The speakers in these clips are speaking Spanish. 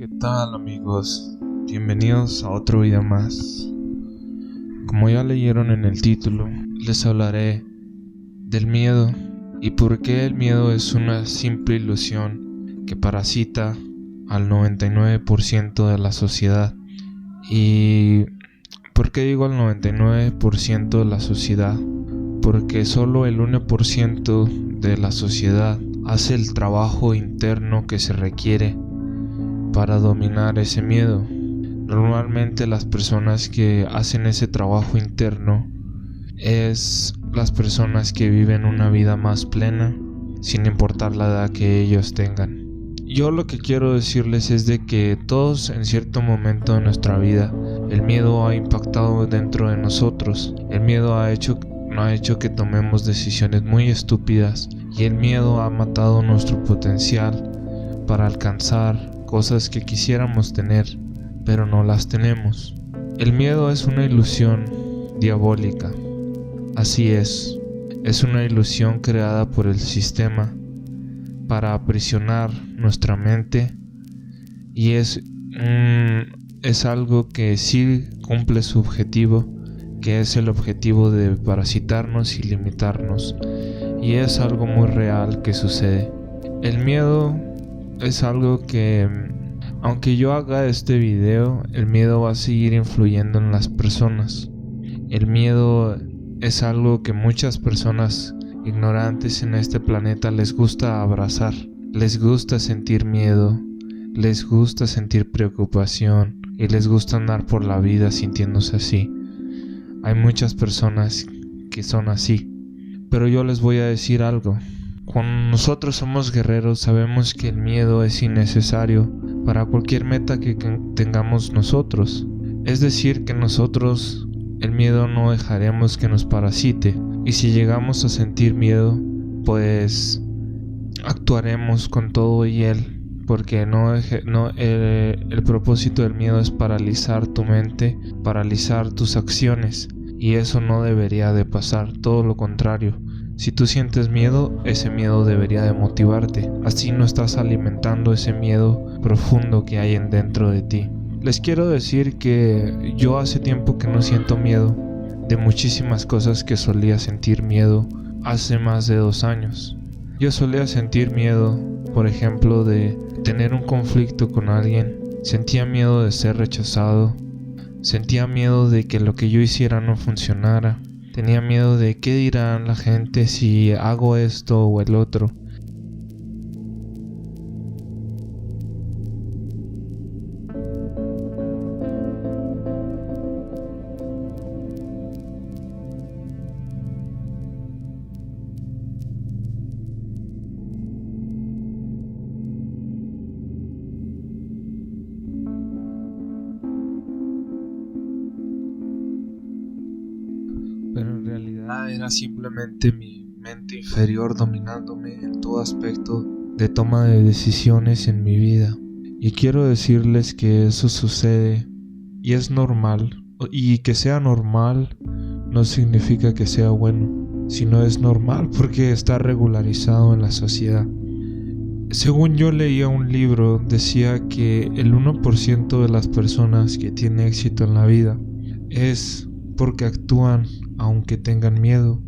¿Qué tal, amigos? Bienvenidos a otro video más. Como ya leyeron en el título, les hablaré del miedo y por qué el miedo es una simple ilusión que parasita al 99% de la sociedad. ¿Y por qué digo al 99% de la sociedad? Porque solo el 1% de la sociedad hace el trabajo interno que se requiere para dominar ese miedo. Normalmente las personas que hacen ese trabajo interno es las personas que viven una vida más plena, sin importar la edad que ellos tengan. Yo lo que quiero decirles es de que todos en cierto momento de nuestra vida el miedo ha impactado dentro de nosotros. El miedo ha hecho que tomemos decisiones muy estúpidas y el miedo ha matado nuestro potencial para alcanzar cosas que quisiéramos tener, pero no las tenemos. El miedo es una ilusión diabólica. Así es una ilusión creada por el sistema para aprisionar nuestra mente y es algo que sí cumple su objetivo, que es el objetivo de parasitarnos y limitarnos, y es algo muy real que sucede. El miedo es algo que, aunque yo haga este video, el miedo va a seguir influyendo en las personas. El miedo es algo que muchas personas ignorantes en este planeta les gusta abrazar. Les gusta sentir miedo, les gusta sentir preocupación y les gusta andar por la vida sintiéndose así. Hay muchas personas que son así, pero yo les voy a decir algo. Cuando nosotros somos guerreros, sabemos que el miedo es innecesario para cualquier meta que tengamos nosotros. Es decir, que nosotros el miedo no dejaremos que nos parasite, y si llegamos a sentir miedo, pues actuaremos con todo y él, porque el propósito del miedo es paralizar tu mente, paralizar tus acciones, y eso no debería de pasar, todo lo contrario. Si tú sientes miedo, ese miedo debería de motivarte, así no estás alimentando ese miedo profundo que hay dentro de ti. Les quiero decir que yo hace tiempo que no siento miedo de muchísimas cosas que solía sentir miedo hace más de 2 años. Yo solía sentir miedo, por ejemplo, de tener un conflicto con alguien. Sentía miedo de ser rechazado. Sentía miedo de que lo que yo hiciera no funcionara. Tenía miedo de qué dirán la gente si hago esto o el otro. Pero en realidad era simplemente mi mente inferior dominándome en todo aspecto de toma de decisiones en mi vida. Y quiero decirles que eso sucede y es normal. Y que sea normal no significa que sea bueno, sino es normal porque está regularizado en la sociedad. Según yo leía un libro, decía que el 1% de las personas que tienen éxito en la vida es porque actúan aunque tengan miedo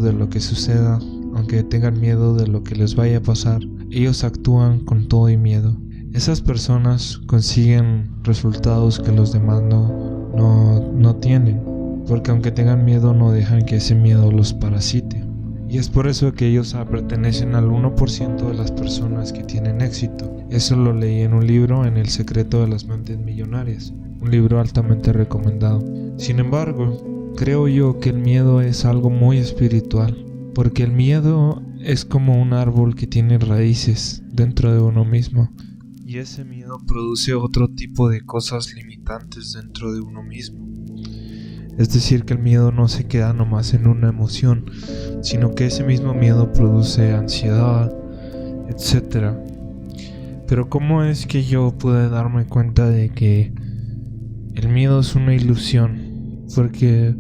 de lo que suceda, aunque tengan miedo de lo que les vaya a pasar. Ellos actúan con todo y miedo. Esas personas consiguen resultados que los demás no tienen, porque aunque tengan miedo no dejan que ese miedo los parasite. Y es por eso que ellos pertenecen al 1% de las personas que tienen éxito. Eso lo leí en un libro, en El secreto de las mentes millonarias, un libro altamente recomendado. Sin embargo, creo yo que el miedo es algo muy espiritual, porque el miedo es como un árbol que tiene raíces dentro de uno mismo, y ese miedo produce otro tipo de cosas limitantes dentro de uno mismo. Es decir, que el miedo no se queda nomás en una emoción, sino que ese mismo miedo produce ansiedad, etc. Pero ¿cómo es que yo pude darme cuenta de que el miedo es una ilusión? Porque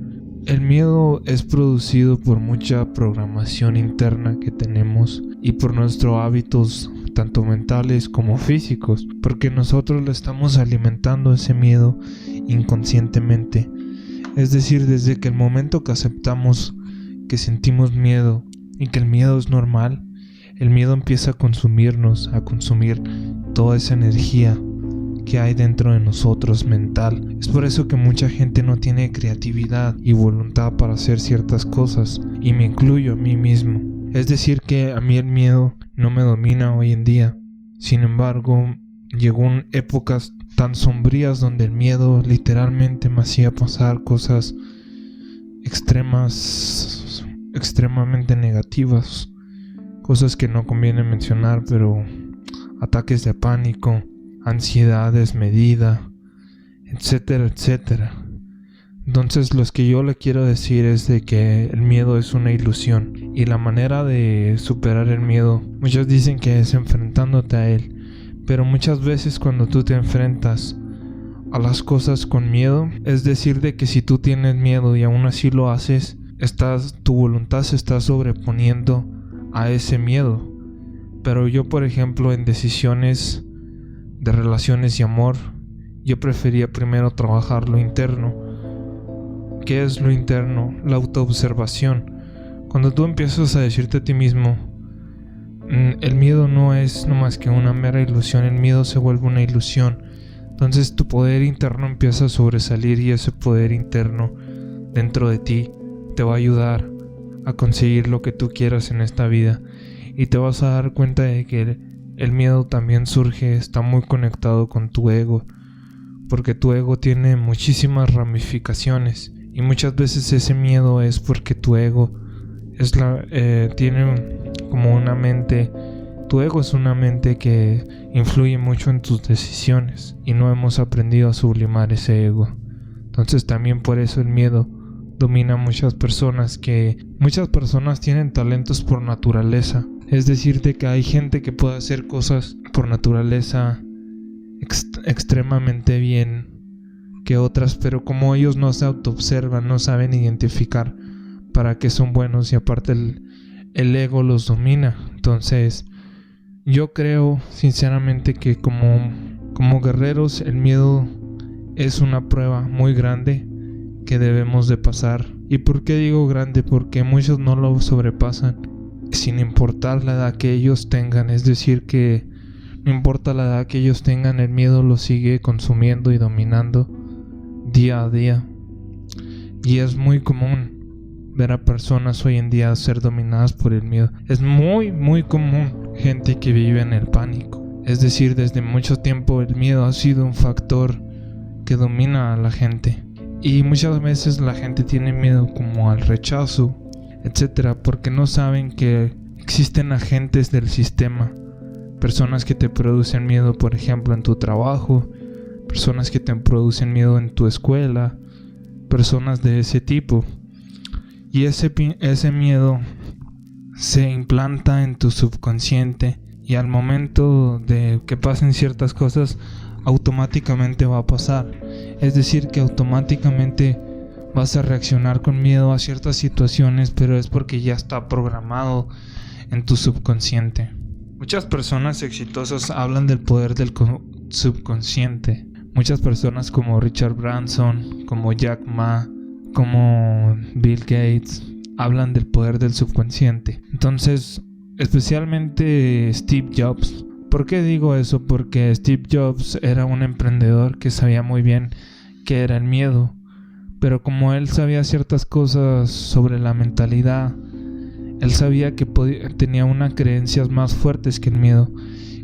el miedo es producido por mucha programación interna que tenemos y por nuestros hábitos tanto mentales como físicos, porque nosotros le estamos alimentando ese miedo inconscientemente. Es decir, desde que el momento que aceptamos que sentimos miedo y que el miedo es normal, el miedo empieza a consumirnos, a consumir toda esa energía que hay dentro de nosotros mental. Es por eso que mucha gente no tiene creatividad y voluntad para hacer ciertas cosas, y me incluyo a mí mismo. Es decir, que a mí el miedo no me domina hoy en día. Sin embargo, llegó épocas tan sombrías donde el miedo literalmente me hacía pasar cosas extremadamente negativas, cosas que no conviene mencionar, pero ataques de pánico, ansiedad desmedida, etcétera, etcétera. Entonces, lo que yo le quiero decir es de que el miedo es una ilusión, y la manera de superar el miedo, muchos dicen que es enfrentándote a él, pero muchas veces cuando tú te enfrentas a las cosas con miedo, es decir, de que si tú tienes miedo y aún así lo haces, tu voluntad se está sobreponiendo a ese miedo. Pero yo, por ejemplo, en decisiones de relaciones y amor, yo prefería primero trabajar lo interno. ¿Qué es lo interno? La autoobservación. Cuando tú empiezas a decirte a ti mismo, el miedo no es más que una mera ilusión, el miedo se vuelve una ilusión. Entonces tu poder interno empieza a sobresalir, y ese poder interno dentro de ti te va a ayudar a conseguir lo que tú quieras en esta vida. Y te vas a dar cuenta de que el miedo también está muy conectado con tu ego, porque tu ego tiene muchísimas ramificaciones, y muchas veces ese miedo es porque tu ego tiene como una mente. Tu ego es una mente que influye mucho en tus decisiones, y no hemos aprendido a sublimar ese ego. Entonces también por eso el miedo domina a muchas personas, que muchas personas tienen talentos por naturaleza. Es decir, de que hay gente que puede hacer cosas por naturaleza extremadamente bien que otras, pero como ellos no se autoobservan, no saben identificar para qué son buenos, y aparte el ego los domina. Entonces yo creo sinceramente que como guerreros el miedo es una prueba muy grande que debemos de pasar. ¿Y por qué digo grande? Porque muchos no lo sobrepasan sin importar la edad que ellos tengan. Es decir, que no importa la edad que ellos tengan, el miedo los sigue consumiendo y dominando día a día. Y es muy común ver a personas hoy en día ser dominadas por el miedo. Es muy, muy común gente que vive en el pánico. Es decir, desde mucho tiempo el miedo ha sido un factor que domina a la gente. Y muchas veces la gente tiene miedo como al rechazo, etcétera, porque no saben que existen agentes del sistema, personas que te producen miedo, por ejemplo, en tu trabajo, personas que te producen miedo en tu escuela, personas de ese tipo. Y ese miedo se implanta en tu subconsciente, y al momento de que pasen ciertas cosas, automáticamente va a pasar. Es decir, que automáticamente vas a reaccionar con miedo a ciertas situaciones, pero es porque ya está programado en tu subconsciente. Muchas personas exitosas hablan del poder del subconsciente. Muchas personas como Richard Branson, como Jack Ma, como Bill Gates, hablan del poder del subconsciente. Entonces, especialmente Steve Jobs. ¿Por qué digo eso? Porque Steve Jobs era un emprendedor que sabía muy bien qué era el miedo, pero como él sabía ciertas cosas sobre la mentalidad, él sabía que tenía unas creencias más fuertes que el miedo.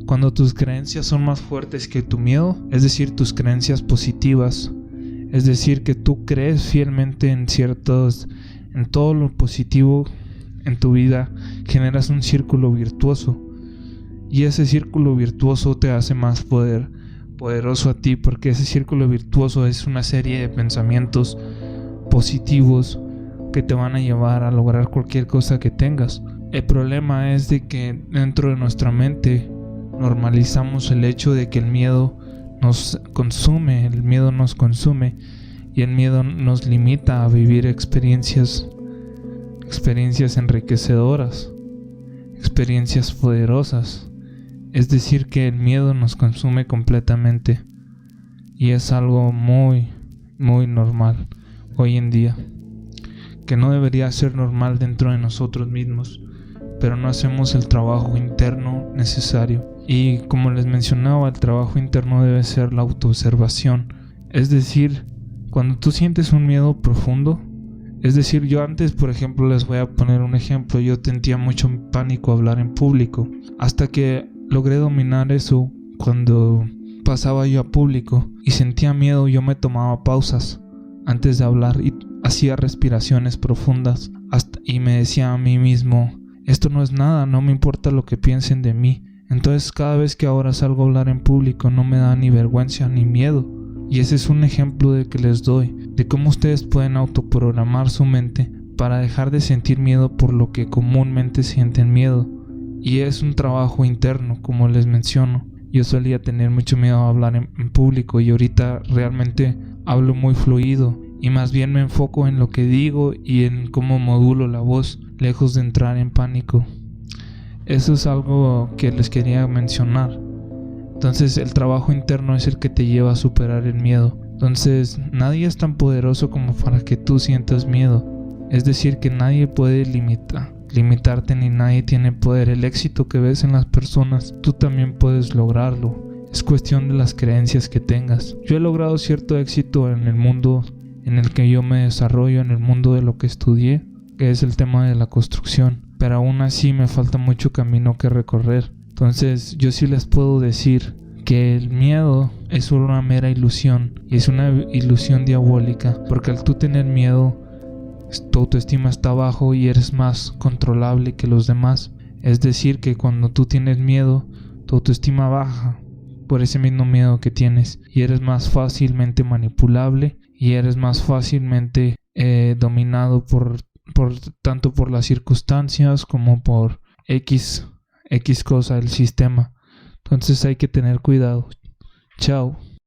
Cuando tus creencias son más fuertes que tu miedo, es decir, tus creencias positivas, es decir, que tú crees fielmente en todo lo positivo en tu vida, generas un círculo virtuoso. Y ese círculo virtuoso te hace más poderoso a ti, porque ese círculo virtuoso es una serie de pensamientos positivos que te van a llevar a lograr cualquier cosa que tengas. El problema es de que dentro de nuestra mente normalizamos el hecho de que el miedo nos consume, y el miedo nos limita a vivir experiencias enriquecedoras, experiencias poderosas, Es decir, que el miedo nos consume completamente y es algo muy, muy normal hoy en día, que no debería ser normal dentro de nosotros mismos, pero no hacemos el trabajo interno necesario. Y como les mencionaba, el trabajo interno debe ser la autoobservación. Es decir, cuando tú sientes un miedo profundo, es decir, yo antes, por ejemplo, les voy a poner un ejemplo, yo sentía mucho pánico a hablar en público, hasta que logré dominar eso. Cuando pasaba yo a público y sentía miedo, yo me tomaba pausas antes de hablar y hacía respiraciones profundas y me decía a mí mismo, esto no es nada, no me importa lo que piensen de mí. Entonces cada vez que ahora salgo a hablar en público no me da ni vergüenza ni miedo. Y ese es un ejemplo de que les doy, de cómo ustedes pueden autoprogramar su mente para dejar de sentir miedo por lo que comúnmente sienten miedo. Y es un trabajo interno, como les menciono. Yo solía tener mucho miedo a hablar en público y ahorita realmente hablo muy fluido y más bien me enfoco en lo que digo y en cómo modulo la voz, lejos de entrar en pánico. Eso es algo que les quería mencionar. Entonces el trabajo interno es el que te lleva a superar el miedo. Entonces nadie es tan poderoso como para que tú sientas miedo. Es decir, que nadie puede limitarte ni nadie tiene poder. El éxito que ves en las personas, tú también puedes lograrlo. Es cuestión de las creencias que tengas. Yo he logrado cierto éxito en el mundo en el que yo me desarrollo, en el mundo de lo que estudié, que es el tema de la construcción. Pero aún así me falta mucho camino que recorrer. Entonces yo sí les puedo decir que el miedo es solo una mera ilusión, y es una ilusión diabólica, porque al tú tener miedo, tu autoestima está bajo y eres más controlable que los demás. Es decir, que cuando tú tienes miedo, tu autoestima baja por ese mismo miedo que tienes, y eres más fácilmente manipulable y eres más fácilmente dominado tanto por las circunstancias como por X cosa del sistema. Entonces hay que tener cuidado. Chao.